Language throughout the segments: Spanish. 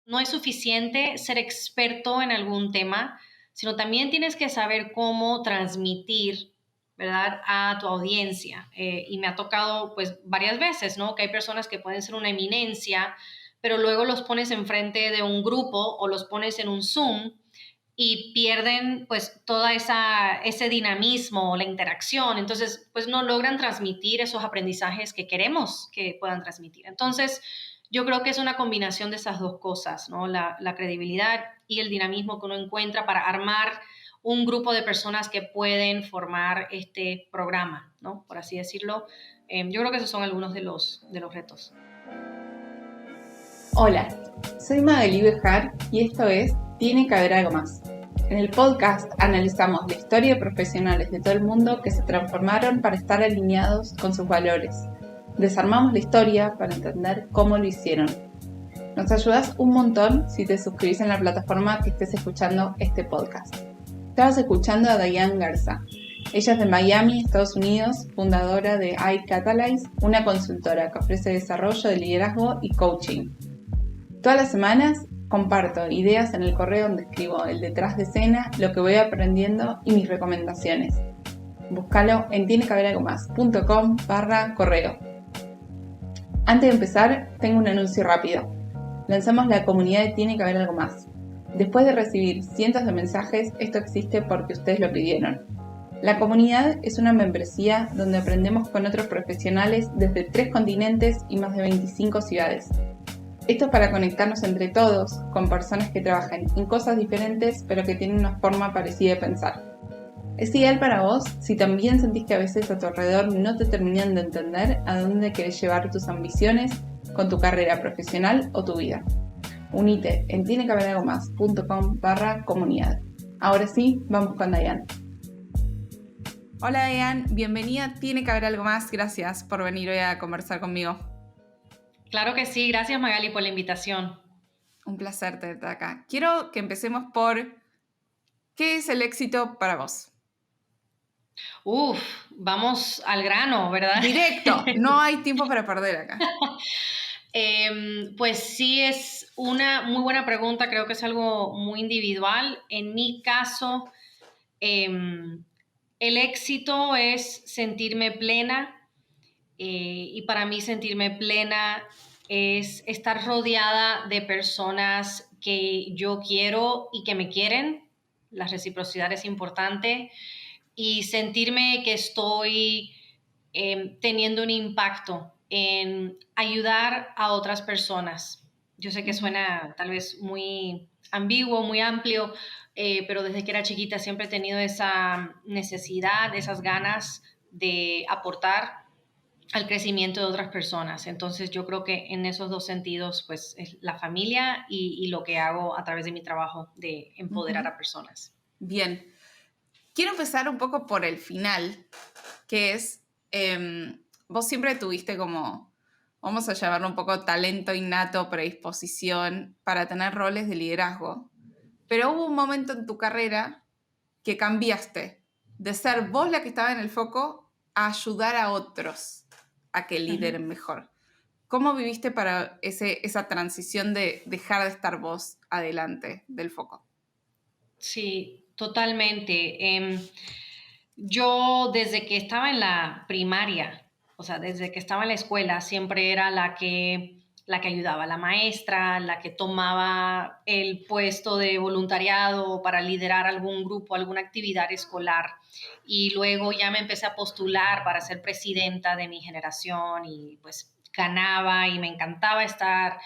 no es suficiente ser experto en algún tema, sino también tienes que saber cómo transmitir, ¿verdad?, a tu audiencia. Y me ha tocado, pues, varias veces, ¿no?, que hay personas que pueden ser una eminencia, pero luego los pones enfrente de un grupo o los pones en un Zoom y pierden pues toda ese dinamismo, la interacción, entonces pues no logran transmitir esos aprendizajes que queremos que puedan transmitir. Entonces yo creo que es una combinación de esas dos cosas, ¿no? La credibilidad y el dinamismo que uno encuentra para armar un grupo de personas que pueden formar este programa, ¿no? Por así decirlo. Yo creo que esos son algunos de los retos. Hola, soy Magali Bejar y esto es Tiene que haber algo más. En el podcast analizamos la historia de profesionales de todo el mundo que se transformaron para estar alineados con sus valores. Desarmamos la historia para entender cómo lo hicieron. Nos ayudas un montón si te suscribís en la plataforma que estés escuchando este podcast. Estabas escuchando a Diane Garza. Ella es de Miami, Estados Unidos, fundadora de iCatalyze, una consultora que ofrece desarrollo de liderazgo y coaching. Todas las semanas comparto ideas en el correo donde escribo el detrás de escena, lo que voy aprendiendo y mis recomendaciones. Búscalo en tienequehaberalgomás.com/correo. Antes de empezar, tengo un anuncio rápido. Lanzamos la comunidad de Tiene que haber algo más. Después de recibir cientos de mensajes, esto existe porque ustedes lo pidieron. La comunidad es una membresía donde aprendemos con otros profesionales desde 3 continentes y más de 25 ciudades. Esto es para conectarnos entre todos, con personas que trabajan en cosas diferentes, pero que tienen una forma parecida de pensar. Es ideal para vos si también sentís que a veces a tu alrededor no te terminan de entender a dónde querés llevar tus ambiciones con tu carrera profesional o tu vida. Unite en tienequehaberalgomás.com/comunidad. Ahora sí, vamos con Diane. Hola Diane, bienvenida. Tiene que haber algo más. Gracias por venir hoy a conversar conmigo. Claro que sí, gracias Magali por la invitación. Un placer tenerte acá. Quiero que empecemos por ¿qué es el éxito para vos? Vamos al grano, ¿verdad? Directo, no hay tiempo para perder acá. Pues sí, es una muy buena pregunta, creo que es algo muy individual. En mi caso, el éxito es sentirme plena y para mí sentirme plena es estar rodeada de personas que yo quiero y que me quieren. La reciprocidad es importante y sentirme que estoy teniendo un impacto en ayudar a otras personas. Yo sé que suena tal vez muy ambiguo, muy amplio, pero desde que era chiquita siempre he tenido esa necesidad, esas ganas de aportar al crecimiento de otras personas. Entonces yo creo que en esos dos sentidos, pues es la familia y lo que hago a través de mi trabajo de empoderar a personas. Bien, quiero empezar un poco por el final, que es, vos siempre tuviste como, vamos a llamarlo un poco talento innato, predisposición para tener roles de liderazgo, pero hubo un momento en tu carrera que cambiaste de ser vos la que estaba en el foco a ayudar a otros a que lideren mejor. ¿Cómo viviste para esa transición de dejar de estar vos adelante del foco? Sí, totalmente. Yo desde que estaba en la primaria, o sea, desde que estaba en la escuela, siempre era la que ayudaba, la maestra, la que tomaba el puesto de voluntariado para liderar algún grupo, alguna actividad escolar. Y luego ya me empecé a postular para ser presidenta de mi generación y pues ganaba y me encantaba estar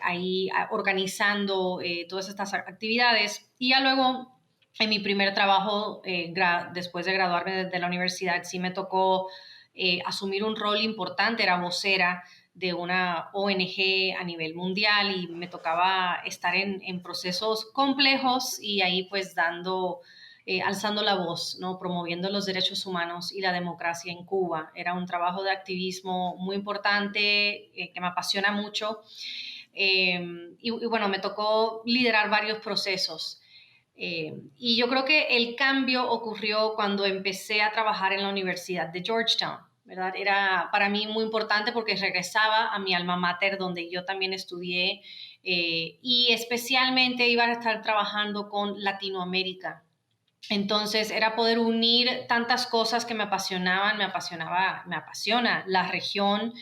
ahí organizando todas estas actividades. Y ya luego en mi primer trabajo, después de graduarme de la universidad, sí me tocó asumir un rol importante, era vocera de una ONG a nivel mundial y me tocaba estar en procesos complejos y ahí pues alzando la voz, ¿no? Promoviendo los derechos humanos y la democracia en Cuba. Era un trabajo de activismo muy importante que me apasiona mucho y bueno, me tocó liderar varios procesos. Y yo creo que el cambio ocurrió cuando empecé a trabajar en la Universidad de Georgetown, ¿verdad? Era para mí muy importante porque regresaba a mi alma mater donde yo también estudié y especialmente iba a estar trabajando con Latinoamérica. Entonces era poder unir tantas cosas que me apasionaban, me apasiona la región,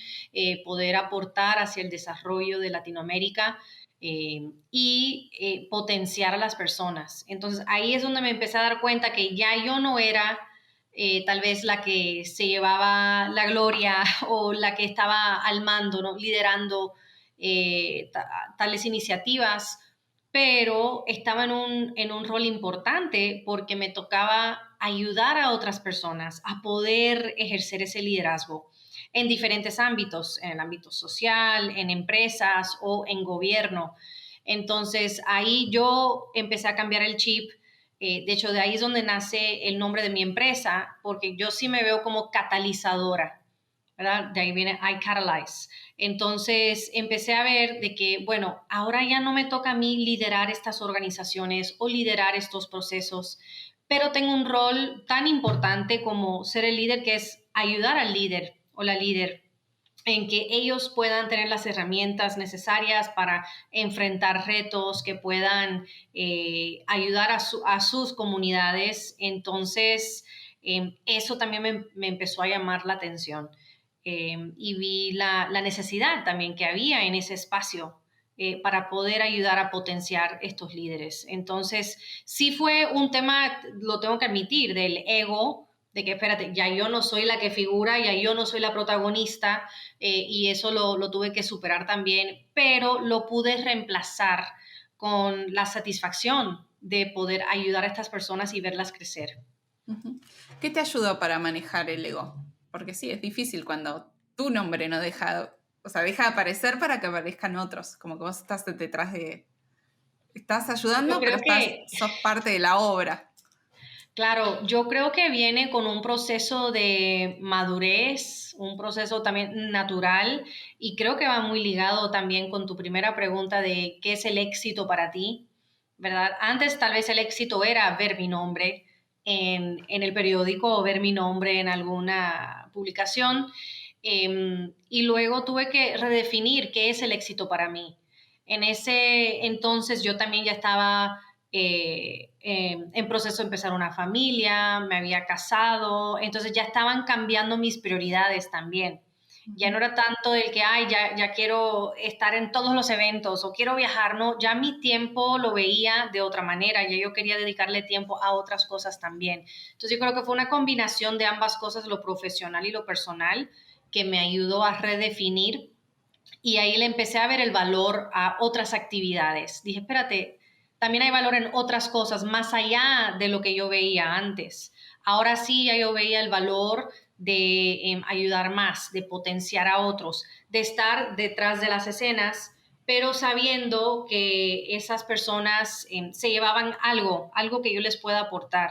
poder aportar hacia el desarrollo de Latinoamérica y potenciar a las personas. Entonces ahí es donde me empecé a dar cuenta que ya yo no era tal vez la que se llevaba la gloria o la que estaba al mando, ¿no? Liderando tales iniciativas, pero estaba en un rol importante porque me tocaba ayudar a otras personas a poder ejercer ese liderazgo en diferentes ámbitos, en el ámbito social, en empresas o en gobierno. Entonces ahí yo empecé a cambiar el chip. De hecho, de ahí es donde nace el nombre de mi empresa, porque yo sí me veo como catalizadora, ¿verdad? De ahí viene I Catalyze. Entonces empecé a ver de que, bueno, ahora ya no me toca a mí liderar estas organizaciones o liderar estos procesos, pero tengo un rol tan importante como ser el líder, que es ayudar al líder o la líder en que ellos puedan tener las herramientas necesarias para enfrentar retos, que puedan ayudar a sus comunidades. Entonces, eso también me empezó a llamar la atención y vi la necesidad también que había en ese espacio para poder ayudar a potenciar estos líderes. Entonces, sí fue un tema, lo tengo que admitir, del ego, de que espérate, ya yo no soy la que figura, ya yo no soy la protagonista, y eso lo tuve que superar también, pero lo pude reemplazar con la satisfacción de poder ayudar a estas personas y verlas crecer. Ujú. ¿Qué te ayudó para manejar el ego? Porque sí, es difícil cuando tu nombre no deja, o sea, deja de aparecer para que aparezcan otros, como que vos estás detrás de, estás Yo ayudando, pero creo estás, que sos parte de la obra. Claro, yo creo que viene con un proceso de madurez, un proceso también natural, y creo que va muy ligado también con tu primera pregunta de qué es el éxito para ti, ¿verdad? Antes tal vez el éxito era ver mi nombre en el periódico o ver mi nombre en alguna publicación, y luego tuve que redefinir qué es el éxito para mí. En ese entonces yo también ya estaba en proceso de empezar una familia, me había casado, entonces ya estaban cambiando mis prioridades también. Ya no era tanto el que, ay, ya quiero estar en todos los eventos o quiero viajar, no, ya mi tiempo lo veía de otra manera, ya yo quería dedicarle tiempo a otras cosas también. Entonces yo creo que fue una combinación de ambas cosas, lo profesional y lo personal, que me ayudó a redefinir y ahí le empecé a ver el valor a otras actividades. Dije, espérate, también hay valor en otras cosas más allá de lo que yo veía antes. Ahora sí, ya yo veía el valor de ayudar más, de potenciar a otros, de estar detrás de las escenas, pero sabiendo que esas personas se llevaban algo que yo les pueda aportar.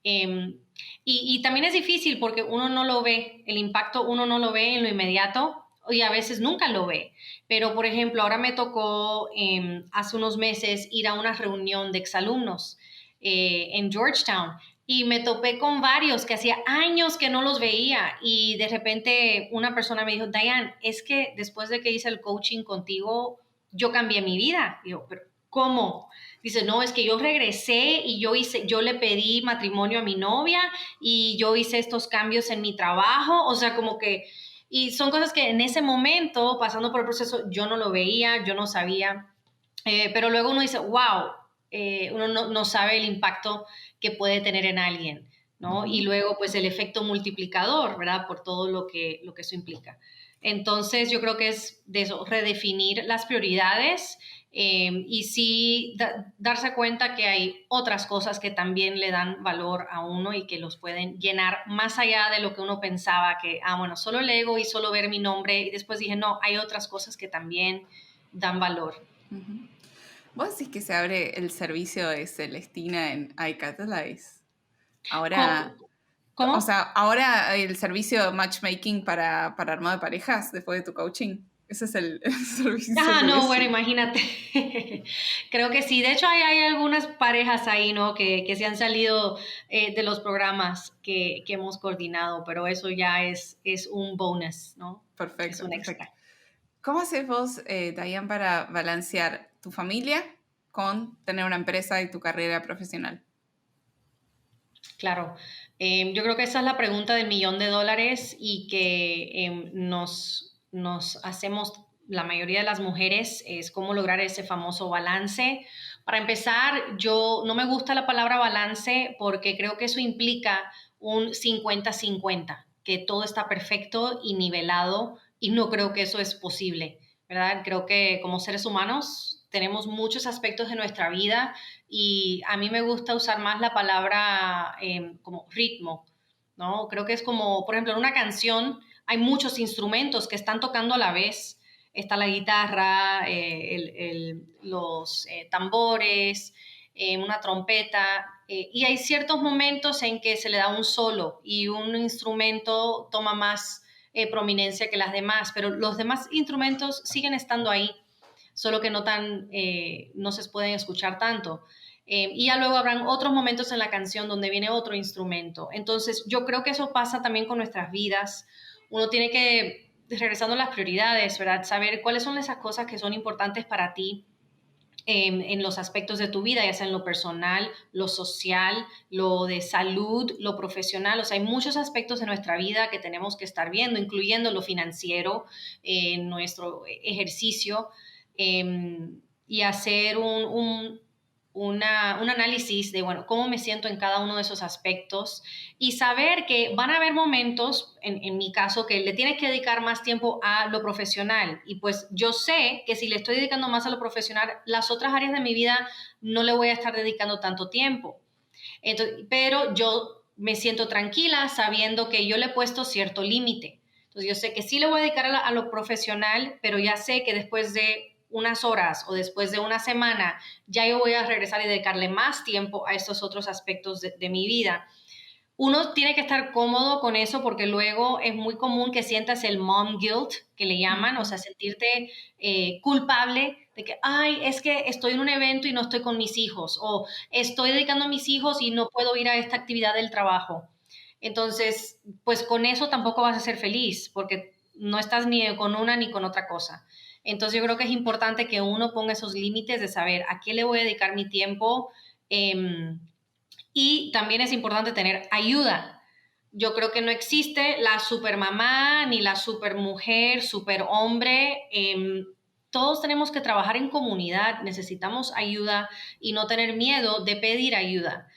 Eh, y también es difícil porque uno no lo ve, el impacto uno no lo ve en lo inmediato y a veces nunca lo ve. Pero, por ejemplo, ahora me tocó hace unos meses ir a una reunión de exalumnos en Georgetown y me topé con varios que hacía años que no los veía y de repente una persona me dijo, Diane, es que después de que hice el coaching contigo, yo cambié mi vida. Y yo, pero ¿cómo? Dice, no, es que yo regresé y yo le pedí matrimonio a mi novia y yo hice estos cambios en mi trabajo, o sea, como que, y son cosas que en ese momento, pasando por el proceso, yo no lo veía, yo no sabía, pero luego uno dice, wow, uno no sabe el impacto que puede tener en alguien, ¿no? Y luego, pues, el efecto multiplicador, ¿verdad? Por todo lo que eso implica. Entonces, yo creo que es de eso, redefinir las prioridades y sí darse cuenta que hay otras cosas que también le dan valor a uno y que los pueden llenar más allá de lo que uno pensaba que, bueno, solo el ego y solo ver mi nombre. Y después dije, no, hay otras cosas que también dan valor. Ujú. ¿Vos decís que se abre el servicio de Celestina en iCatalyze? Ahora, o ¿Cómo? sea, ahora el servicio de matchmaking para armado de parejas después de tu coaching. Ese es el, el servicio que No, bueno, decís. imagínate. Creo que sí. De hecho, hay algunas parejas ahí, ¿no? Que se han salido de los programas que hemos coordinado, pero eso ya es un bonus, ¿no? Es Perfecto, un perfecto. extra. ¿Cómo haces vos, Dayan, para balancear tu familia con tener una empresa y tu carrera profesional? Claro, yo creo que esa es la pregunta del millón de dólares y que nos hacemos la mayoría de las mujeres, es cómo lograr ese famoso balance. Para empezar, yo no me gusta la palabra balance porque creo que eso implica un 50-50, que todo está perfecto y nivelado y no creo que eso es posible, ¿verdad? Creo que como seres humanos tenemos muchos aspectos de nuestra vida y a mí me gusta usar más la palabra como ritmo, ¿no? Creo que es como, por ejemplo, en una canción hay muchos instrumentos que están tocando a la vez. Está la guitarra, los tambores, una trompeta, y hay ciertos momentos en que se le da un solo y un instrumento toma más prominencia que las demás, pero los demás instrumentos siguen estando ahí, solo que no se pueden escuchar tanto. Y ya luego habrán otros momentos en la canción donde viene otro instrumento. Entonces, yo creo que eso pasa también con nuestras vidas. Uno tiene que, regresando a las prioridades, ¿verdad? Saber cuáles son esas cosas que son importantes para ti en los aspectos de tu vida, ya sea en lo personal, lo social, lo de salud, lo profesional. O sea, hay muchos aspectos de nuestra vida que tenemos que estar viendo, incluyendo lo financiero, nuestro ejercicio, y hacer un análisis de, bueno, cómo me siento en cada uno de esos aspectos y saber que van a haber momentos, en mi caso, que le tienes que dedicar más tiempo a lo profesional. Y pues yo sé que si le estoy dedicando más a lo profesional, las otras áreas de mi vida no le voy a estar dedicando tanto tiempo. Entonces, pero yo me siento tranquila sabiendo que yo le he puesto cierto límite. Entonces yo sé que sí le voy a dedicar a lo profesional, pero ya sé que después de unas horas o después de una semana, ya yo voy a regresar y dedicarle más tiempo a estos otros aspectos de mi vida. Uno tiene que estar cómodo con eso porque luego es muy común que sientas el mom guilt, que le llaman, o sea, sentirte culpable de que, ay, es que estoy en un evento y no estoy con mis hijos, o estoy dedicando a mis hijos y no puedo ir a esta actividad del trabajo. Entonces, pues con eso tampoco vas a ser feliz porque no estás ni con una ni con otra cosa. Entonces, yo creo que es importante que uno ponga esos límites de saber a qué le voy a dedicar mi tiempo. Y también es importante tener ayuda. Yo creo que no existe la supermamá ni la supermujer, superhombre. Todos tenemos que trabajar en comunidad, necesitamos ayuda y no tener miedo de pedir ayuda.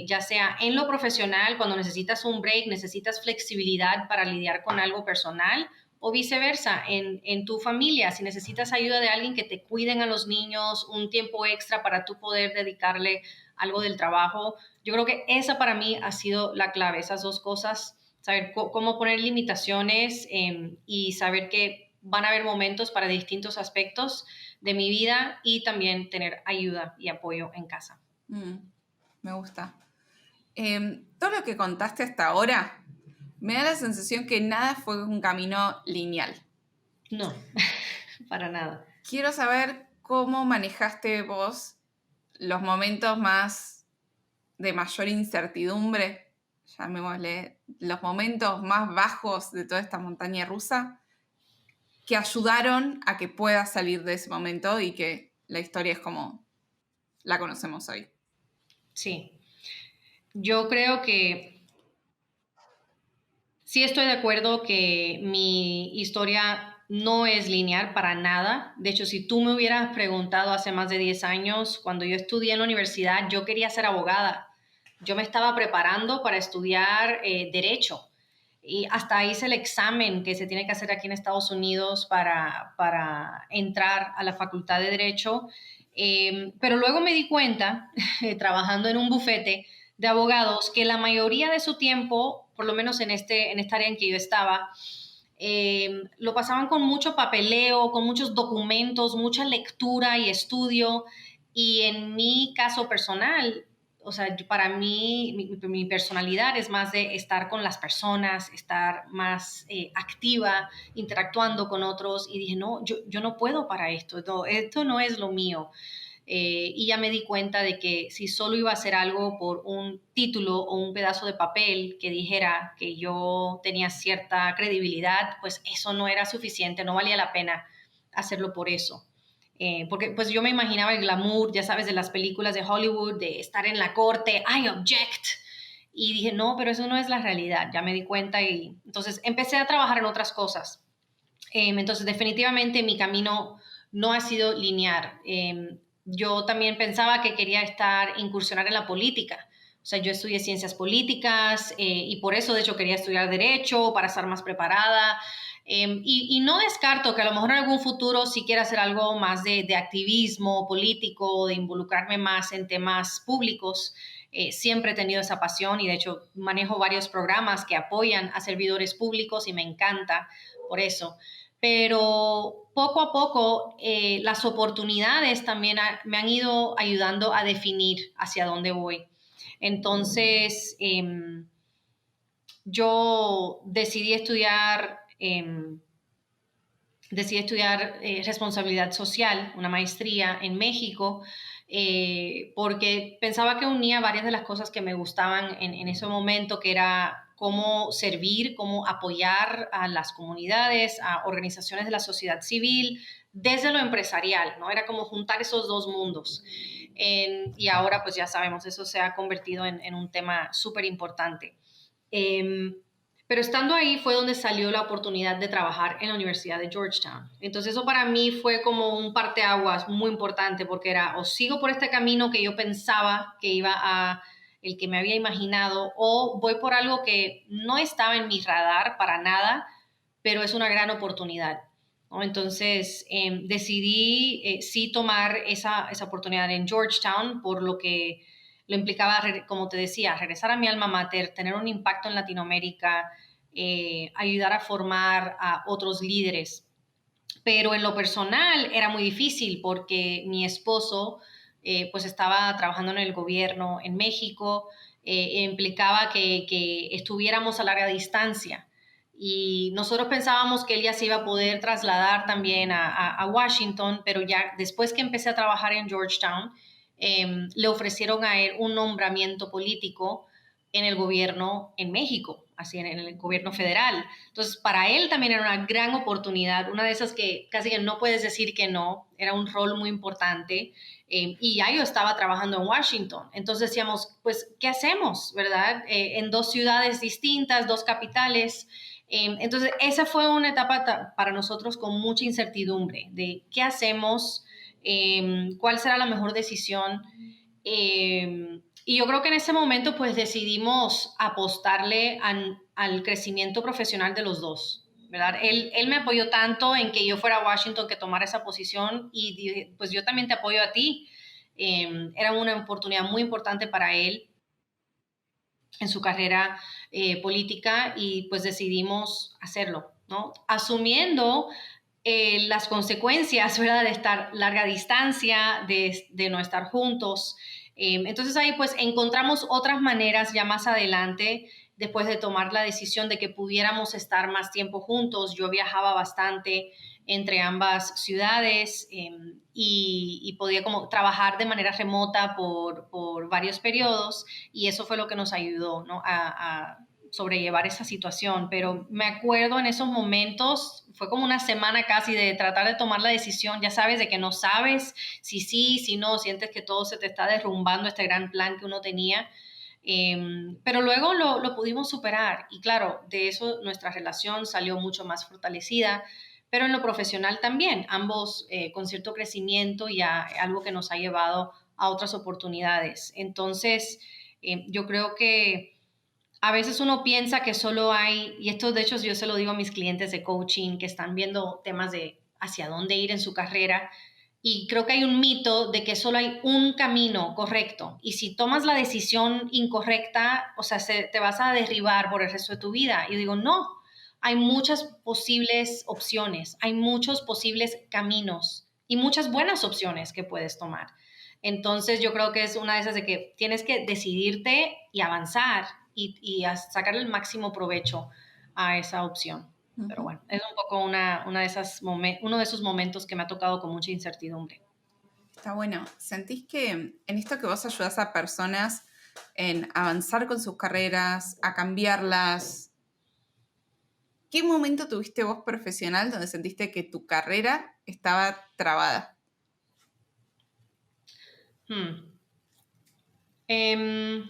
Ya sea en lo profesional, cuando necesitas un break, necesitas flexibilidad para lidiar con algo personal, o viceversa, en tu familia, si necesitas ayuda de alguien que te cuiden a los niños, un tiempo extra para tú poder dedicarle algo del trabajo. Yo creo que esa para mí ha sido la clave, esas dos cosas, saber cómo poner limitaciones y saber que van a haber momentos para distintos aspectos de mi vida y también tener ayuda y apoyo en casa. Me gusta. Todo lo que contaste hasta ahora me da la sensación que nada fue un camino lineal. No, para nada. Quiero saber cómo manejaste vos los momentos más de mayor incertidumbre, llamémosle, los momentos más bajos de toda esta montaña rusa, que ayudaron a que puedas salir de ese momento y que la historia es como la conocemos hoy. Sí, yo creo que sí estoy de acuerdo que mi historia no es lineal para nada. De hecho, si tú me hubieras preguntado hace más de 10 años, cuando yo estudié en la universidad, yo quería ser abogada. Yo me estaba preparando para estudiar derecho y hasta hice el examen que se tiene que hacer aquí en Estados Unidos para entrar a la Facultad de Derecho. Pero luego me di cuenta, trabajando en un bufete de abogados, que la mayoría de su tiempo, por lo menos en esta área en que yo estaba, lo pasaban con mucho papeleo, con muchos documentos, mucha lectura y estudio. Y en mi caso personal, o sea, para mí, mi personalidad es más de estar con las personas, estar más activa, interactuando con otros. Y dije, no, yo no puedo para esto, no, esto no es lo mío. Y ya me di cuenta de que si solo iba a hacer algo por un título o un pedazo de papel que dijera que yo tenía cierta credibilidad, pues eso no era suficiente, no valía la pena. hacerlo por eso. Porque pues yo me imaginaba el glamour, ya sabes, de las películas de Hollywood, de estar en la corte, I object. Y dije, no, pero eso no es la realidad, ya me di cuenta y entonces empecé a trabajar en otras cosas. Entonces definitivamente mi camino no ha sido lineal. Yo también pensaba que quería incursionar en la política. O sea, yo estudié ciencias políticas y por eso, de hecho, quería estudiar derecho para estar más preparada. Y no descarto que a lo mejor en algún futuro sí quiera hacer algo más de activismo político, de involucrarme más en temas públicos. Siempre he tenido esa pasión y de hecho manejo varios programas que apoyan a servidores públicos y me encanta por eso. Pero poco a poco las oportunidades también me han ido ayudando a definir hacia dónde voy. Entonces, yo decidí estudiar responsabilidad social, una maestría en México, porque pensaba que unía varias de las cosas que me gustaban en ese momento, que era cómo servir, cómo apoyar a las comunidades, a organizaciones de la sociedad civil, desde lo empresarial, ¿no? Era como juntar esos dos mundos. Y ahora, pues ya sabemos, eso se ha convertido en un tema súper importante. Eh, pero estando ahí fue donde salió la oportunidad de trabajar en la Universidad de Georgetown. Entonces eso para mí fue como un parteaguas muy importante porque era o sigo por este camino que yo pensaba que el que me había imaginado, o voy por algo que no estaba en mi radar para nada, pero es una gran oportunidad, ¿no? Entonces decidí sí tomar esa oportunidad en Georgetown por lo que lo implicaba, como te decía, regresar a mi alma mater, tener un impacto en Latinoamérica, ayudar a formar a otros líderes. Pero en lo personal era muy difícil porque mi esposo pues estaba trabajando en el gobierno en México, implicaba que estuviéramos a larga distancia. Y nosotros pensábamos que él ya se iba a poder trasladar también a Washington, pero ya después que empecé a trabajar en Georgetown, le ofrecieron a él un nombramiento político en el gobierno en México, así en el gobierno federal. Entonces, para él también era una gran oportunidad, una de esas que casi que no puedes decir que no, era un rol muy importante. Y ya yo estaba trabajando en Washington. Entonces decíamos, pues, ¿qué hacemos, verdad? En dos ciudades distintas, dos capitales. Entonces, esa fue una etapa para nosotros con mucha incertidumbre de qué hacemos, cuál será la mejor decisión. Y yo creo que en ese momento pues decidimos apostarle al crecimiento profesional de los dos, ¿verdad? Él me apoyó tanto en que yo fuera a Washington que tomara esa posición y dije, pues yo también te apoyo a ti. Era una oportunidad muy importante para él en su carrera política y pues decidimos hacerlo, ¿no? Asumiendo las consecuencias, ¿verdad? De estar larga distancia, de no estar juntos. Entonces ahí pues encontramos otras maneras ya más adelante, después de tomar la decisión de que pudiéramos estar más tiempo juntos. Yo viajaba bastante entre ambas ciudades y podía como trabajar de manera remota por varios periodos y eso fue lo que nos ayudó, ¿no? a sobrellevar esa situación, pero me acuerdo en esos momentos, fue como una semana casi de tratar de tomar la decisión, ya sabes, de que no sabes si sí, si no, sientes que todo se te está derrumbando, este gran plan que uno tenía, pero luego lo pudimos superar y claro, de eso nuestra relación salió mucho más fortalecida, pero en lo profesional también, ambos con cierto crecimiento y algo que nos ha llevado a otras oportunidades. Entonces, yo creo que a veces uno piensa que solo hay, y esto de hecho yo se lo digo a mis clientes de coaching que están viendo temas de hacia dónde ir en su carrera, y creo que hay un mito de que solo hay un camino correcto, y si tomas la decisión incorrecta, o sea, te vas a derribar por el resto de tu vida. Y yo digo, no, hay muchas posibles opciones, hay muchos posibles caminos y muchas buenas opciones que puedes tomar. Entonces yo creo que es una de esas de que tienes que decidirte y avanzar y a sacarle el máximo provecho a esa opción. Pero Ujú. bueno, es un poco uno de esos momentos que me ha tocado con mucha incertidumbre. Está bueno. ¿Sentís que en esto que vos ayudás a personas en avanzar con sus carreras, a cambiarlas, ¿Qué momento tuviste vos profesional donde sentiste que tu carrera estaba trabada? Hmm. Em,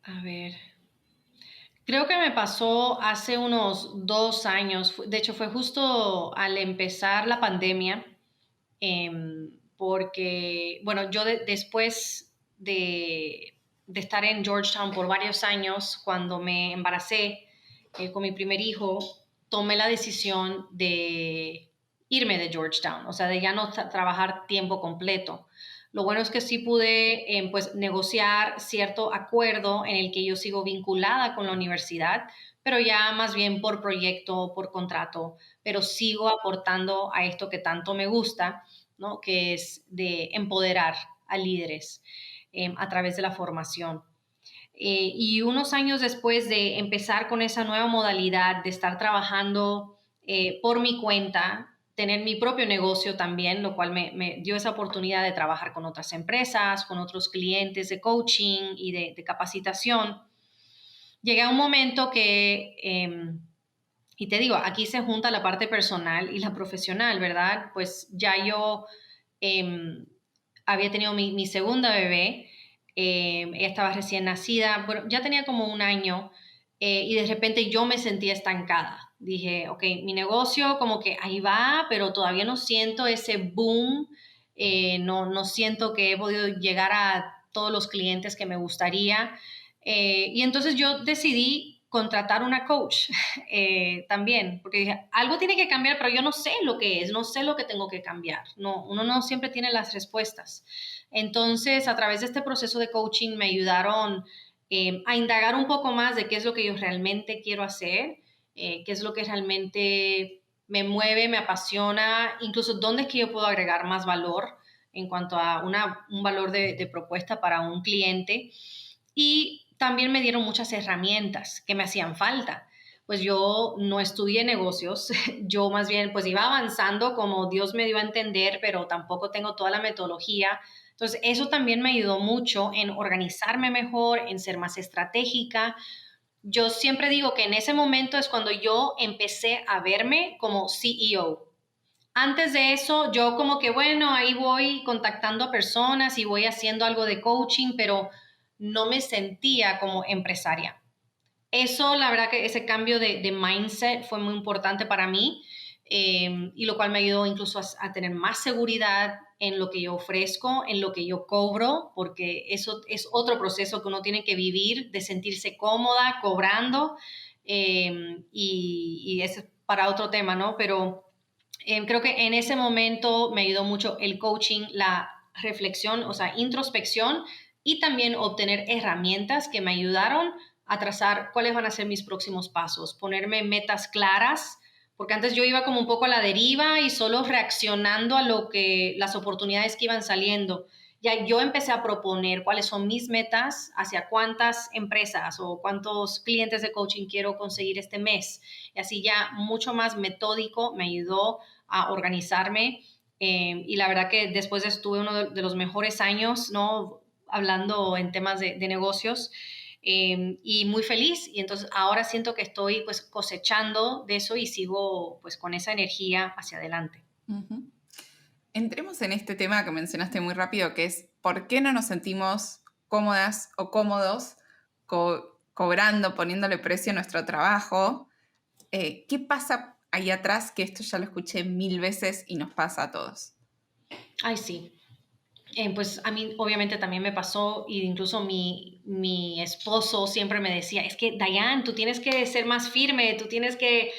a ver, creo que me pasó hace unos 2 años. De hecho, fue justo al empezar la pandemia. Porque, bueno, yo después de estar en Georgetown por varios años, cuando me embaracé con mi primer hijo, tomé la decisión de irme de Georgetown, o sea, de ya no trabajar tiempo completo. Lo bueno es que sí pude pues negociar cierto acuerdo en el que yo sigo vinculada con la universidad, pero ya más bien por proyecto, por contrato, pero sigo aportando a esto que tanto me gusta, ¿no? Que es de empoderar a líderes a través de la formación. Y unos años después de empezar con esa nueva modalidad de estar trabajando por mi cuenta, tener mi propio negocio también, lo cual me dio esa oportunidad de trabajar con otras empresas, con otros clientes de coaching y de capacitación, llegué a un momento que, y te digo, aquí se junta la parte personal y la profesional, ¿verdad? Pues ya yo eh, había tenido mi segunda bebé, ella estaba recién nacida, bueno, ya tenía como un año y de repente yo me sentía estancada. Dije, ok, mi negocio como que ahí va, pero todavía no siento ese boom, no siento que he podido llegar a todos los clientes que me gustaría. Y entonces yo decidí contratar una coach también, porque dije, algo tiene que cambiar, pero yo no sé lo que es, no sé lo que tengo que cambiar. No, uno no siempre tiene las respuestas. Entonces, a través de este proceso de coaching me ayudaron a indagar un poco más de qué es lo que yo realmente quiero hacer, qué es lo que realmente me mueve, me apasiona, incluso dónde es que yo puedo agregar más valor en cuanto a un valor de propuesta para un cliente. Y también me dieron muchas herramientas que me hacían falta. Pues yo no estudié negocios, yo más bien pues iba avanzando como Dios me dio a entender, pero tampoco tengo toda la metodología. Entonces eso también me ayudó mucho en organizarme mejor, en ser más estratégica. Yo siempre digo que en ese momento es cuando yo empecé a verme como CEO. Antes de eso, yo como que, bueno, ahí voy contactando a personas y voy haciendo algo de coaching, pero no me sentía como empresaria. Eso, la verdad que ese cambio de mindset fue muy importante para mí y lo cual me ayudó incluso a tener más seguridad en lo que yo ofrezco, en lo que yo cobro, porque eso es otro proceso que uno tiene que vivir, de sentirse cómoda cobrando y es para otro tema, ¿no? Pero creo que en ese momento me ayudó mucho el coaching, la reflexión, o sea, introspección y también obtener herramientas que me ayudaron a trazar cuáles van a ser mis próximos pasos, ponerme metas claras, porque antes yo iba como un poco a la deriva y solo reaccionando a lo que las oportunidades que iban saliendo. Ya yo empecé a proponer cuáles son mis metas, hacia cuántas empresas o cuántos clientes de coaching quiero conseguir este mes. Y así ya mucho más metódico me ayudó a organizarme. Y la verdad que después estuve uno de los mejores años, ¿no? Hablando en temas de negocios y muy feliz. Y entonces ahora siento que estoy pues cosechando de eso y sigo pues con esa energía hacia adelante. Uh-huh. Entremos en este tema que mencionaste muy rápido, que es ¿por qué no nos sentimos cómodas o cómodos cobrando, poniéndole precio a nuestro trabajo? ¿Qué pasa ahí atrás? Que esto ya lo escuché 1000 veces y nos pasa a todos. Ay, sí. Pues a mí obviamente también me pasó y incluso mi esposo siempre me decía, es que Dayan, tú tienes que ser más firme, tú tienes que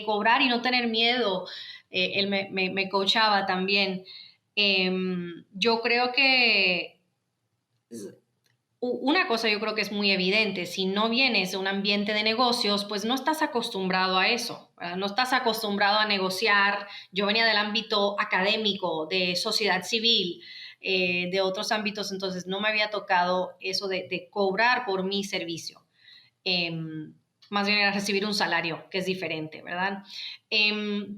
cobrar y no tener miedo. Él me coachaba también. Yo creo que una cosa yo creo que es muy evidente, si no vienes de un ambiente de negocios, pues no estás acostumbrado a eso, ¿verdad? No estás acostumbrado a negociar. Yo venía del ámbito académico, de sociedad civil, de otros ámbitos, entonces no me había tocado eso de cobrar por mi servicio. Eh, más bien era recibir un salario, que es diferente, ¿verdad?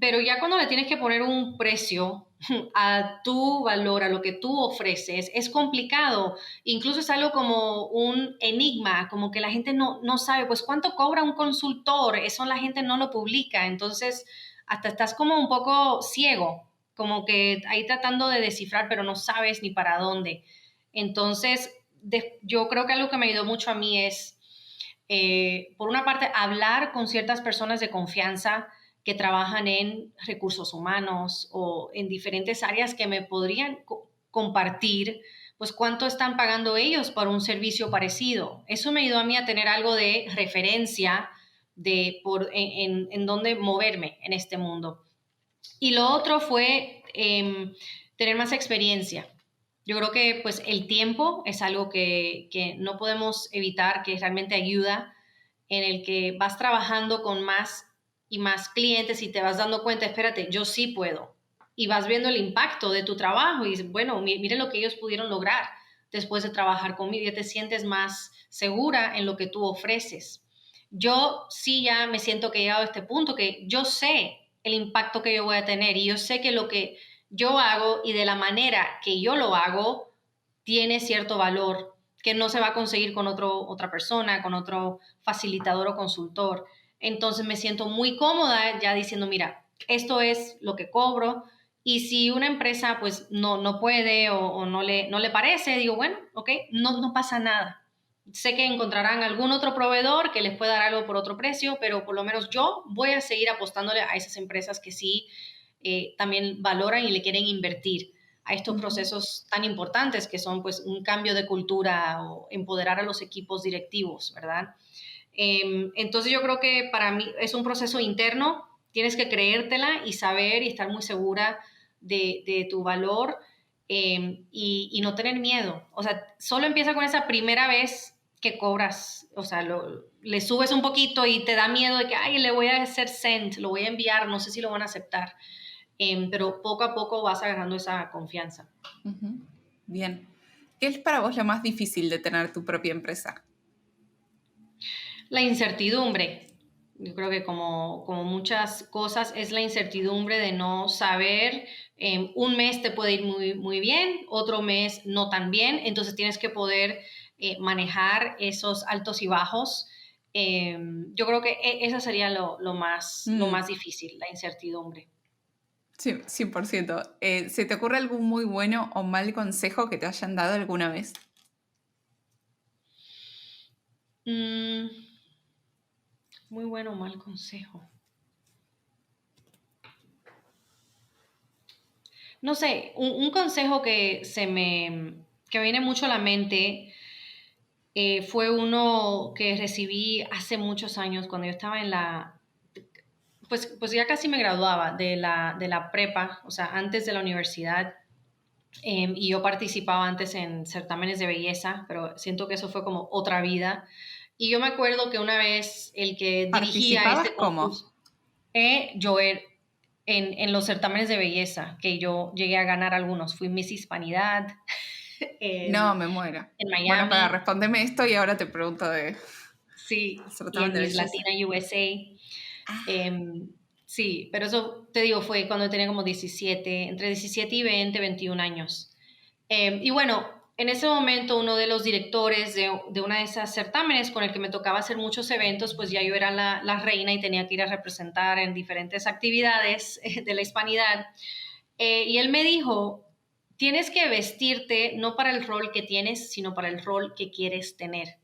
Pero ya cuando le tienes que poner un precio a tu valor, a lo que tú ofreces, es complicado. Incluso es algo como un enigma, como que la gente no sabe, pues cuánto cobra un consultor, eso la gente no lo publica, entonces hasta estás como un poco ciego, como que ahí tratando de descifrar, pero no sabes ni para dónde. Entonces, yo creo que algo que me ayudó mucho a mí es por una parte, hablar con ciertas personas de confianza que trabajan en recursos humanos o en diferentes áreas que me podrían compartir, pues cuánto están pagando ellos por un servicio parecido. Eso me ayudó a mí a tener algo de referencia en dónde moverme en este mundo. Y lo otro fue tener más experiencia. Yo creo que pues el tiempo es algo que no podemos evitar, que realmente ayuda, en el que vas trabajando con más y más clientes y te vas dando cuenta, espérate, yo sí puedo. Y vas viendo el impacto de tu trabajo y dices, bueno, mire lo que ellos pudieron lograr después de trabajar conmigo, ya te sientes más segura en lo que tú ofreces. Yo sí ya me siento que he llegado a este punto, que yo sé el impacto que yo voy a tener y yo sé que lo que yo hago y de la manera que yo lo hago tiene cierto valor que no se va a conseguir con otra persona, con otro facilitador o consultor. Entonces me siento muy cómoda ya diciendo, mira, esto es lo que cobro y si una empresa pues no puede o no le parece, digo, bueno, ok, no pasa nada. Sé que encontrarán algún otro proveedor que les pueda dar algo por otro precio, pero por lo menos yo voy a seguir apostándole a esas empresas que sí también valoran y le quieren invertir a estos procesos tan importantes que son pues un cambio de cultura o empoderar a los equipos directivos, ¿verdad? Entonces yo creo que para mí es un proceso interno, tienes que creértela y saber y estar muy segura de tu valor y no tener miedo. O sea, solo empieza con esa primera vez que cobras, o sea, le subes un poquito y te da miedo de que, ay, le voy a hacer send, lo voy a enviar, no sé si lo van a aceptar. Pero poco a poco vas agarrando esa confianza. Ujú. Bien. ¿Qué es para vos lo más difícil de tener tu propia empresa? La incertidumbre. Yo creo que como muchas cosas es la incertidumbre de no saber, un mes te puede ir muy bien, otro mes no tan bien, entonces tienes que poder manejar esos altos y bajos. Yo creo que eso sería lo Mm, más difícil, la incertidumbre. sí, 100%. ¿Se te ocurre algún muy bueno o mal consejo que te hayan dado alguna vez? Mm, muy bueno o mal consejo. No sé, un consejo que me viene mucho a la mente fue uno que recibí hace muchos años cuando yo estaba pues ya casi me graduaba de la prepa, o sea, antes de la universidad, y yo participaba antes en certámenes de belleza, pero siento que eso fue como otra vida. Y yo me acuerdo que una vez el que dirigía ¿Participabas este cómo? concurso, yo en los certámenes de belleza, que yo llegué a ganar algunos, fui Miss Hispanidad No, en, me muero. en Bueno, para Miami, responderme esto y ahora te pregunto de sí, y certamen en de Miss belleza. Latina USA. Ah, Em, sí, pero eso te digo, fue cuando tenía como 17, entre 17 y 20, 21 años. Y bueno, en ese momento uno de los directores de una de esas certámenes con el que me tocaba hacer muchos eventos, pues ya yo era la reina y tenía que ir a representar en diferentes actividades de la hispanidad. Y él me dijo, tienes que vestirte no para el rol que tienes, sino para el rol que quieres tener.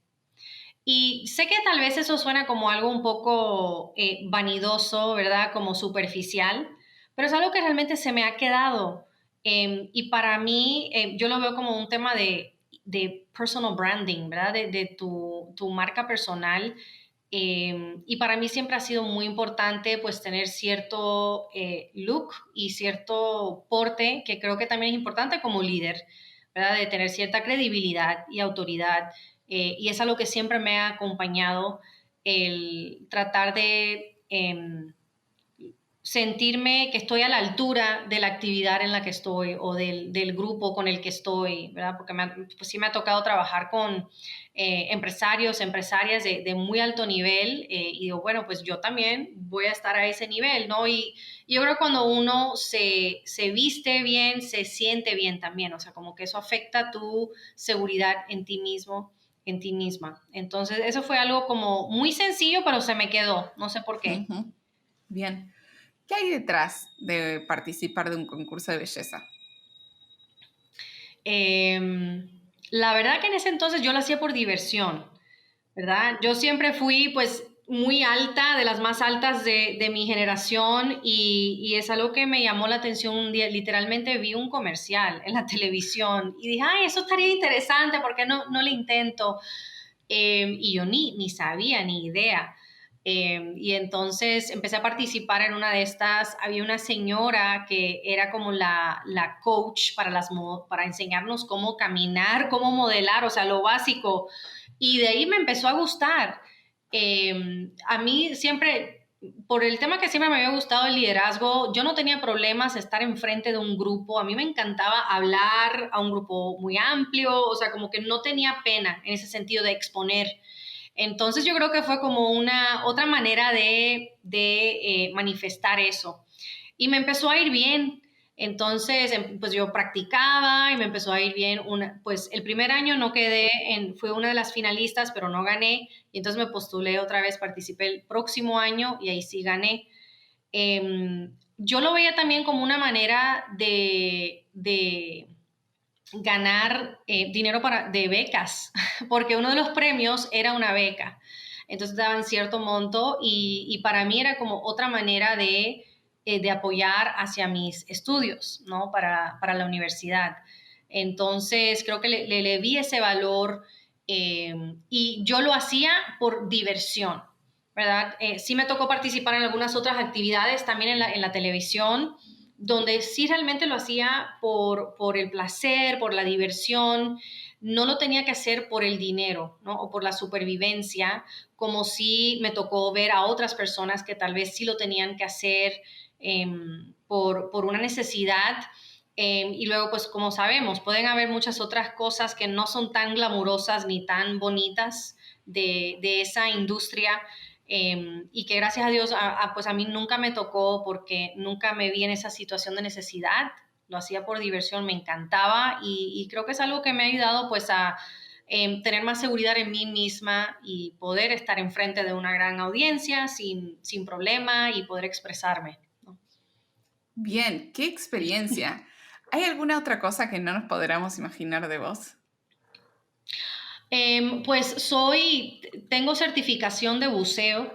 Y sé que tal vez eso suena como algo un poco vanidoso, ¿verdad? Como superficial, pero es algo que realmente se me ha quedado. Y para mí, yo lo veo como un tema de personal branding, ¿verdad? De tu marca personal. Y para mí siempre ha sido muy importante pues tener cierto look y cierto porte, que creo que también es importante como líder, ¿verdad? De tener cierta credibilidad y autoridad. Y es algo que siempre me ha acompañado el tratar de sentirme que estoy a la altura de la actividad en la que estoy o del grupo con el que estoy, ¿verdad? Porque pues sí me ha tocado trabajar con empresarios, empresarias de muy alto nivel y digo, bueno, pues yo también voy a estar a ese nivel, ¿no? Y yo creo que cuando uno se viste bien, se siente bien también, o sea, como que eso afecta tu seguridad en ti mismo, en ti misma. Entonces, eso fue algo como muy sencillo, pero se me quedó, no sé por qué. Ujú. Bien. ¿Qué hay detrás de participar de un concurso de belleza? La verdad que en ese entonces yo lo hacía por diversión, ¿verdad? Yo siempre fui pues muy alta, de las más altas de mi generación y es algo que me llamó la atención un día. Literalmente vi un comercial en la televisión y dije, ay, eso estaría interesante, ¿por qué no le intento? Y yo ni sabía, ni idea. Y entonces empecé a participar en una de estas. Había una señora que era como la coach para enseñarnos cómo caminar, cómo modelar, o sea, lo básico. Y de ahí me empezó a gustar. A mí siempre, por el tema que siempre me había gustado el liderazgo, yo no tenía problemas estar enfrente de un grupo. A mí me encantaba hablar a un grupo muy amplio, o sea, como que no tenía pena en ese sentido de exponer. Entonces yo creo que fue como una otra manera de manifestar eso. Y me empezó a ir bien. Entonces, pues yo practicaba y me empezó a ir bien. Pues el primer año no quedé, fue una de las finalistas, pero no gané. Y entonces me postulé otra vez, participé el próximo año y ahí sí gané. Yo lo veía también como una manera de ganar dinero de becas, porque uno de los premios era una beca. Entonces daban cierto monto y para mí era como otra manera de apoyar hacia mis estudios, ¿no? Para la universidad. Entonces creo que le vi ese valor y yo lo hacía por diversión, ¿verdad? Sí me tocó participar en algunas otras actividades también en la televisión, donde sí realmente lo hacía por el placer, por la diversión, no lo tenía que hacer por el dinero, ¿no? O por la supervivencia, como si me tocó ver a otras personas que tal vez sí lo tenían que hacer por una necesidad. Y luego, pues como sabemos, pueden haber muchas otras cosas que no son tan glamurosas ni tan bonitas de esa industria y que gracias a Dios, pues a mí nunca me tocó porque nunca me vi en esa situación de necesidad, lo hacía por diversión, me encantaba y creo que es algo que me ha ayudado pues a tener más seguridad en mí misma y poder estar enfrente de una gran audiencia sin problema y poder expresarme, ¿no? Bien, qué experiencia. ¿Hay alguna otra cosa que no nos podamos imaginar de vos? Pues tengo certificación de buceo.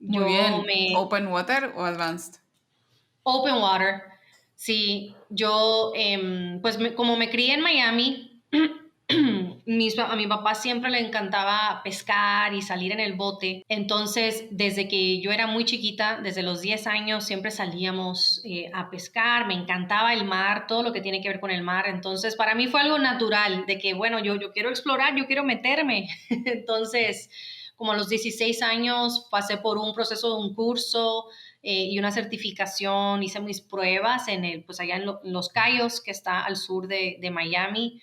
Muy Yo bien. me, ¿Open water o advanced? Open water, sí, yo pues como me crié en Miami, a mi papá siempre le encantaba pescar y salir en el bote, entonces desde que yo era muy chiquita, desde los 10 años siempre salíamos a pescar, me encantaba el mar, todo lo que tiene que ver con el mar, entonces para mí fue algo natural de que bueno, yo quiero explorar, yo quiero meterme, entonces como a los 16 años pasé por un proceso de un curso y una certificación, hice mis pruebas pues allá en Los Cayos, que está al sur de Miami,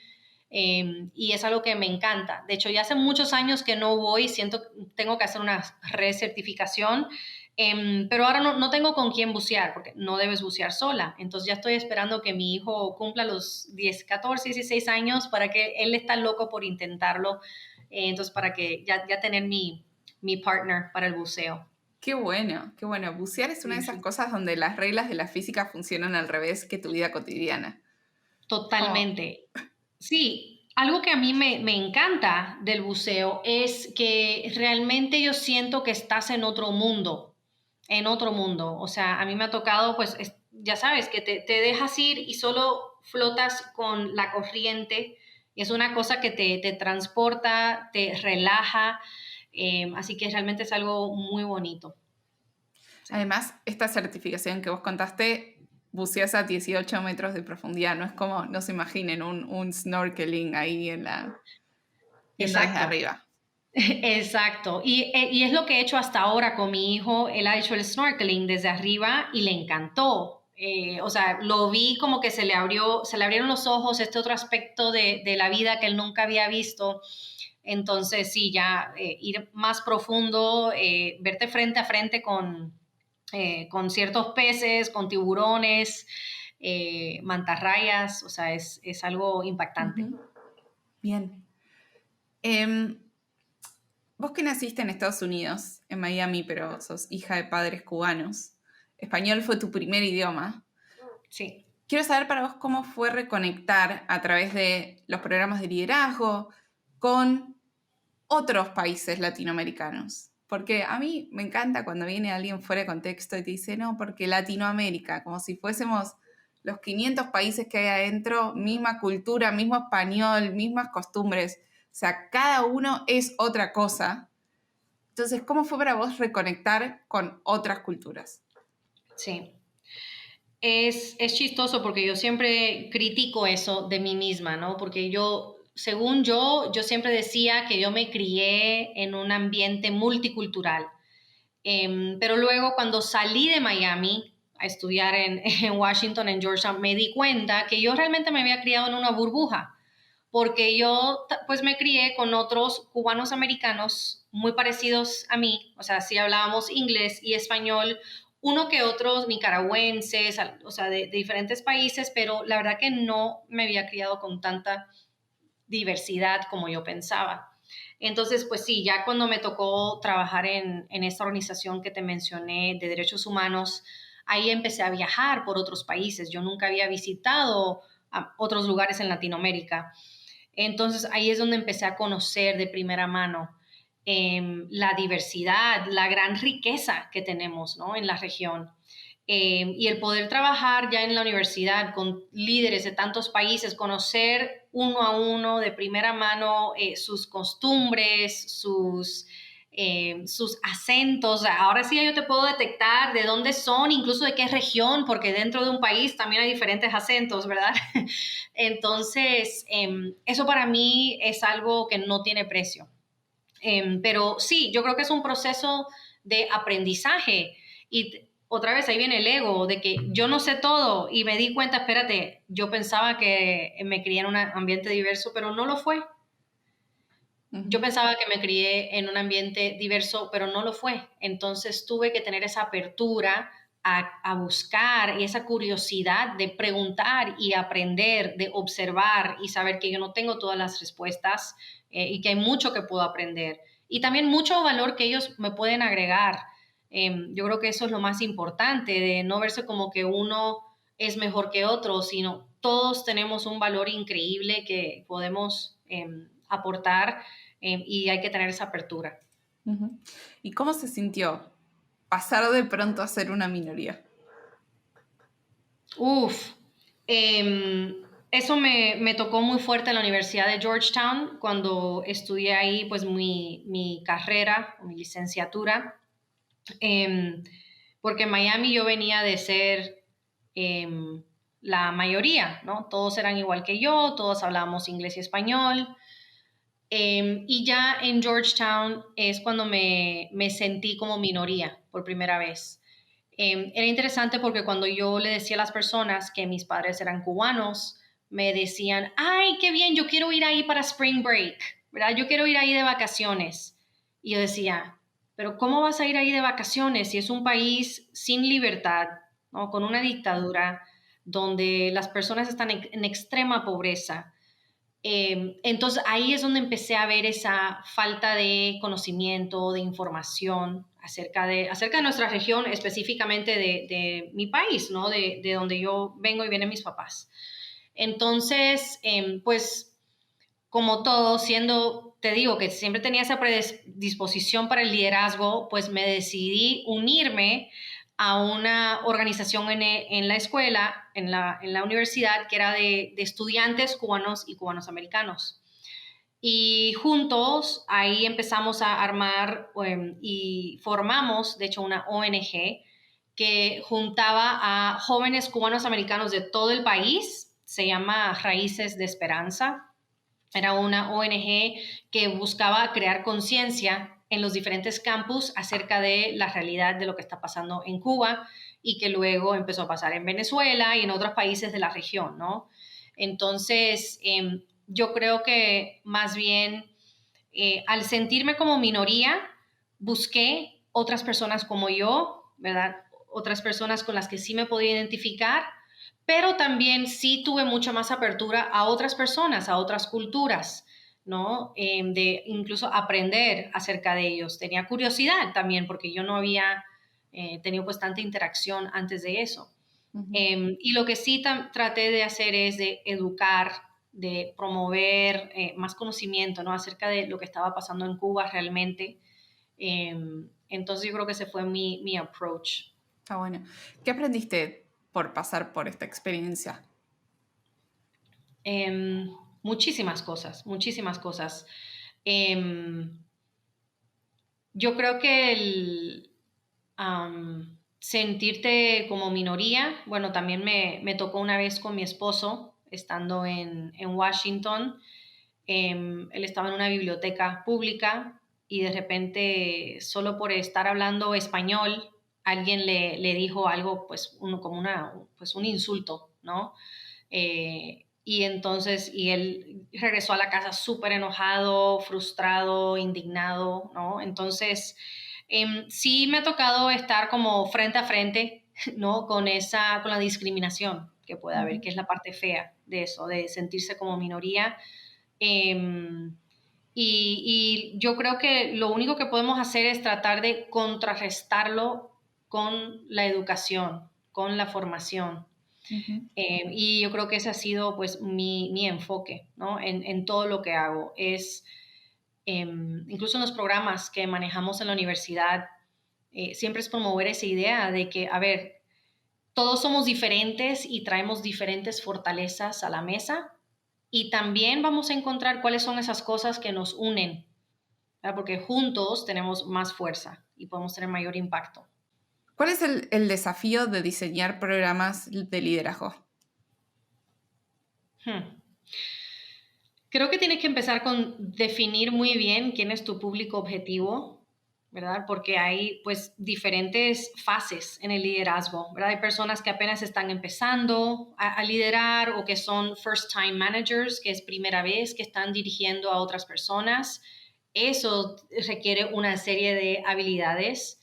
y es algo que me encanta. De hecho, ya hace muchos años que no voy, siento que tengo que hacer una recertificación, pero ahora no tengo con quién bucear, porque no debes bucear sola. Entonces ya estoy esperando que mi hijo cumpla los 10, 14, 16 años para que él está loco por intentarlo, entonces para que ya tener mi partner para el buceo. Qué bueno, qué bueno. Bucear es una de Sí, esas sí. cosas donde las reglas de la física funcionan al revés que tu vida cotidiana. Como, Totalmente. Sí, algo que a mí me encanta del buceo es que realmente yo siento que estás en otro mundo, en otro mundo. O sea, a mí me ha tocado, pues, ya sabes, que te dejas ir y solo flotas con la corriente. Y es una cosa que te transporta, te relaja. Así que realmente es algo muy bonito. Sí. además, esta certificación que vos contaste, buceas a 18 metros de profundidad. No es como, no se imaginen, un snorkeling ahí en la, viendo desde Exacto. arriba. Exacto. Y es lo que he hecho hasta ahora con mi hijo. Él ha hecho el snorkeling desde arriba y le encantó. O sea, lo vi como que se le abrieron los ojos, este otro aspecto de la vida que él nunca había visto. Entonces, sí, ya ir más profundo, verte frente a frente con ciertos peces, con tiburones, mantarrayas, o sea, es algo impactante. Ujú. Bien. Vos que naciste en Estados Unidos, en Miami, pero sos hija de padres cubanos, español fue tu primer idioma. Sí. Quiero saber para vos cómo fue reconectar a través de los programas de liderazgo con otros países latinoamericanos. Porque a mí me encanta cuando viene alguien fuera de contexto y te dice, no, porque Latinoamérica, como si fuésemos los 500 países que hay adentro, misma cultura, mismo español, mismas costumbres. O sea, cada uno es otra cosa. Entonces, ¿cómo fue para vos reconectar con otras culturas? Sí. Es chistoso porque yo siempre critico eso de mí misma, ¿no? Porque según yo siempre decía que yo me crié en un ambiente multicultural. Pero luego cuando salí de Miami a estudiar en Washington, en Georgetown, me di cuenta que yo realmente me había criado en una burbuja, porque yo pues me crié con otros cubanos americanos muy parecidos a mí, o sea, sí hablábamos inglés y español, uno que otros nicaragüenses, o sea, de diferentes países, pero la verdad que no me había criado con tanta diversidad como yo pensaba. Entonces, pues sí, ya cuando me tocó trabajar en esta organización que te mencioné de derechos humanos, ahí empecé a viajar por otros países. Yo nunca había visitado a otros lugares en Latinoamérica. Entonces ahí es donde empecé a conocer de primera mano la diversidad, la gran riqueza que tenemos, ¿no?, en la región. Y el poder trabajar ya en la universidad con líderes de tantos países, conocer uno a uno de primera mano sus costumbres, sus acentos. Ahora sí yo te puedo detectar de dónde son, incluso de qué región, porque dentro de un país también hay diferentes acentos, ¿verdad? Entonces, eso para mí es algo que no tiene precio. Pero sí, yo creo que es un proceso de aprendizaje y otra vez ahí viene el ego de que yo no sé todo y me di cuenta, espérate, yo pensaba que me crié en un ambiente diverso, pero no lo fue. Yo Ujú. pensaba que me crié en un ambiente diverso, pero no lo fue. Entonces tuve que tener esa apertura a buscar y esa curiosidad de preguntar y aprender, de observar y saber que yo no tengo todas las respuestas y que hay mucho que puedo aprender. Y también mucho valor que ellos me pueden agregar. Yo creo que eso es lo más importante, de no verse como que uno es mejor que otro, sino todos tenemos un valor increíble que podemos aportar y hay que tener esa apertura. Ujú. ¿Y cómo se sintió pasar de pronto a ser una minoría? Uf, eso me tocó muy fuerte en la Universidad de Georgetown cuando estudié ahí pues mi carrera, mi licenciatura, eh, porque en Miami yo venía de ser eh, la mayoría, ¿no? Todos eran igual que yo, todos hablábamos inglés y español. Y ya en Georgetown es cuando me sentí como minoría por primera vez. Era interesante porque cuando yo le decía a las personas que mis padres eran cubanos, me decían, ay, qué bien, yo quiero ir ahí para Spring Break, ¿verdad? Yo quiero ir ahí de vacaciones. Y yo decía, pero ¿cómo vas a ir ahí de vacaciones si es un país sin libertad, ¿no?, con una dictadura donde las personas están en extrema pobreza? Entonces ahí es donde empecé a ver esa falta de conocimiento, de información acerca de nuestra región, específicamente de mi país, ¿no? De donde yo vengo y vienen mis papás. Entonces, pues como todo, te digo que siempre tenía esa predisposición para el liderazgo, pues me decidí unirme a una organización en la escuela, en la universidad, que era de estudiantes cubanos y cubanos americanos. Y juntos ahí empezamos a armar y formamos, de hecho, una ONG que juntaba a jóvenes cubanos americanos de todo el país. Se llama Raíces de Esperanza. Era una ONG que buscaba crear conciencia en los diferentes campus acerca de la realidad de lo que está pasando en Cuba y que luego empezó a pasar en Venezuela y en otros países de la región, ¿no? Entonces, yo creo que más bien al sentirme como minoría, busqué otras personas como yo, ¿verdad? Otras personas con las que sí me podía identificar, pero también sí tuve mucha más apertura a otras personas, a otras culturas, ¿no? De incluso aprender acerca de ellos. Tenía curiosidad también porque yo no había tenido pues tanta interacción antes de eso. Ujú. Y lo que sí traté de hacer es de educar, de promover más conocimiento, ¿no? Acerca de lo que estaba pasando en Cuba realmente. Entonces yo creo que ese fue mi approach. Está bueno. ¿Qué aprendiste por pasar por esta experiencia? Em, Muchísimas cosas, muchísimas cosas. Em, yo creo que sentirte como minoría, bueno, también me tocó una vez con mi esposo, estando en Washington. Él estaba en una biblioteca pública y de repente, solo por estar hablando español, alguien le dijo algo, pues, como pues un insulto, ¿no? Y entonces, y él regresó a la casa súper enojado, frustrado, indignado, ¿no? Entonces, sí me ha tocado estar como frente a frente, ¿no? Con la discriminación que puede haber, Ujú. que es la parte fea de eso, de sentirse como minoría. Em, y yo creo que lo único que podemos hacer es tratar de contrarrestarlo con la educación, con la formación. Ujú. Y yo creo que ese ha sido pues mi enfoque, ¿no? En todo lo que hago. Incluso en los programas que manejamos en la universidad, siempre es promover esa idea de que, a ver, todos somos diferentes y traemos diferentes fortalezas a la mesa y también vamos a encontrar cuáles son esas cosas que nos unen, ¿verdad? Porque juntos tenemos más fuerza y podemos tener mayor impacto. ¿Cuál es el desafío de diseñar programas de liderazgo? Hmm. Creo que tienes que empezar con definir muy bien quién es tu público objetivo, ¿verdad? Porque hay pues diferentes fases en el liderazgo, ¿verdad? Hay personas que apenas están empezando a liderar o que son first time managers, que es primera vez que están dirigiendo a otras personas. Eso requiere una serie de habilidades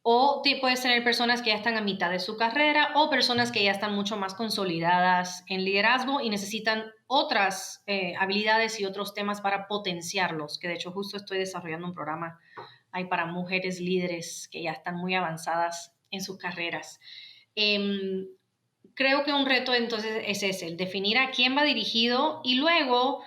o puedes tener personas que ya están a mitad de su carrera o personas que ya están mucho más consolidadas en liderazgo y necesitan otras habilidades y otros temas para potenciarlos, que de hecho justo estoy desarrollando un programa ahí para mujeres líderes que ya están muy avanzadas en sus carreras. Eh, Creo que un reto entonces es ese, el definir a quién va dirigido y luego,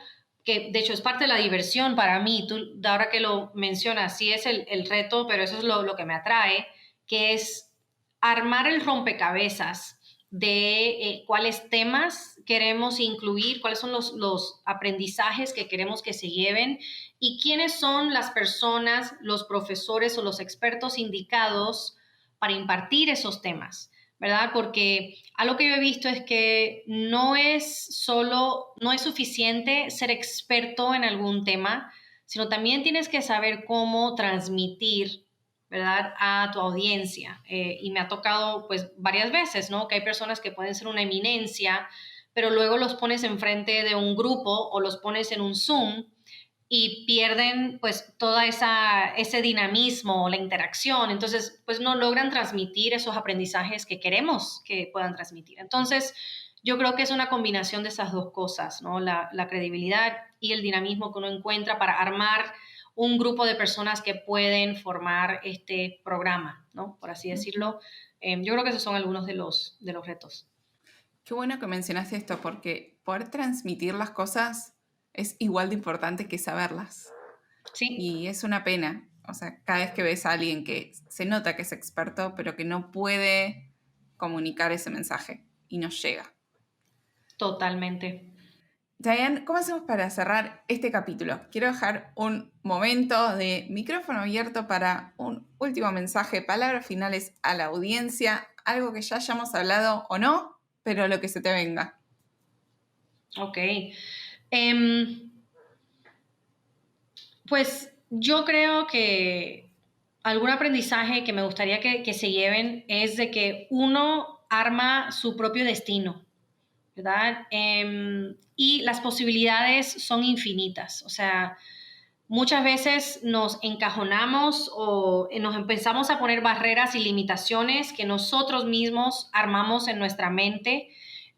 que de hecho es parte de la diversión para mí, tú ahora que lo mencionas, sí es el reto, pero eso es lo que me atrae, que es armar el rompecabezas de cuáles temas queremos incluir, cuáles son los aprendizajes que queremos que se lleven y quiénes son las personas, los profesores o los expertos indicados para impartir esos temas. ¿Verdad? Porque algo que yo he visto es que no es suficiente ser experto en algún tema, sino también tienes que saber cómo transmitir, ¿verdad? A tu audiencia. Y me ha tocado, pues, varias veces, ¿no? Que hay personas que pueden ser una eminencia, pero luego los pones enfrente de un grupo o los pones en un Zoom y pierden pues toda ese dinamismo, la interacción, entonces pues no logran transmitir esos aprendizajes que queremos que puedan transmitir. Entonces yo creo que es una combinación de esas dos cosas, ¿no? La credibilidad y el dinamismo que uno encuentra para armar un grupo de personas que pueden formar este programa, ¿no? Por así Ujú. decirlo. Yo creo que esos son algunos de los retos. Qué bueno que mencionaste esto, porque poder transmitir las cosas es igual de importante que saberlas. Sí, Y es una pena. O sea, cada vez que ves a alguien que se nota que es experto, pero que no puede comunicar ese mensaje y no llega. totalmente. Diane, ¿cómo hacemos para cerrar este capítulo? Quiero dejar un momento de micrófono abierto para un último mensaje, palabras finales a la audiencia, algo que ya hayamos hablado o no, pero lo que se te venga. Ok. Pues yo creo que algún aprendizaje que me gustaría que se lleven es de que uno arma su propio destino, ¿verdad? Y las posibilidades son infinitas. O sea, muchas veces nos encajonamos o nos empezamos a poner barreras y limitaciones que nosotros mismos armamos en nuestra mente.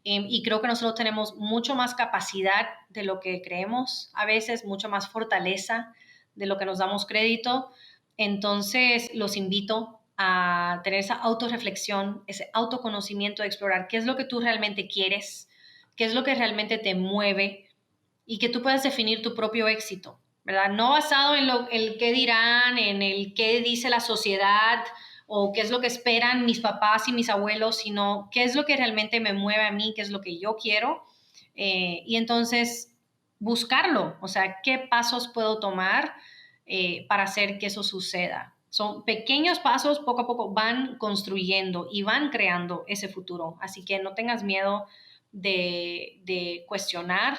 Y creo que nosotros tenemos mucho más capacidad de lo que creemos, a veces mucho más fortaleza de lo que nos damos crédito. Entonces, los invito a tener esa autorreflexión, ese autoconocimiento, de explorar qué es lo que tú realmente quieres, qué es lo que realmente te mueve y que tú puedas definir tu propio éxito, ¿verdad? No basado en el qué dirán, en el qué dice la sociedad o qué es lo que esperan mis papás y mis abuelos, sino qué es lo que realmente me mueve a mí, qué es lo que yo quiero. Y entonces buscarlo, o sea, qué pasos puedo tomar para hacer que eso suceda. Son pequeños pasos, poco a poco van construyendo y van creando ese futuro. Así que no tengas miedo de cuestionar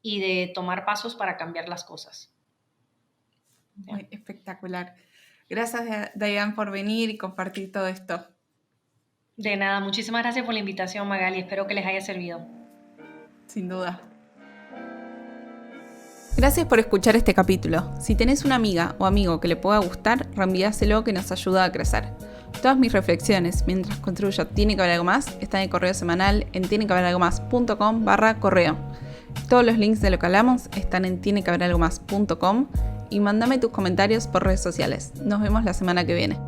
y de tomar pasos para cambiar las cosas. Muy espectacular. Gracias, Dayan, por venir y compartir todo esto. De nada, muchísimas gracias por la invitación, Magali. Espero que les haya servido. Sin duda. Gracias por escuchar este capítulo. Si tenés una amiga o amigo que le pueda gustar, reenvíaselo, que nos ayuda a crecer. Todas mis reflexiones mientras construyo Tiene que haber algo más están en el correo semanal en tienequehaberalgomás.com/correo. Todos los links de lo que hablamos están en tienequehaberalgomás.com y mándame tus comentarios por redes sociales. Nos vemos la semana que viene.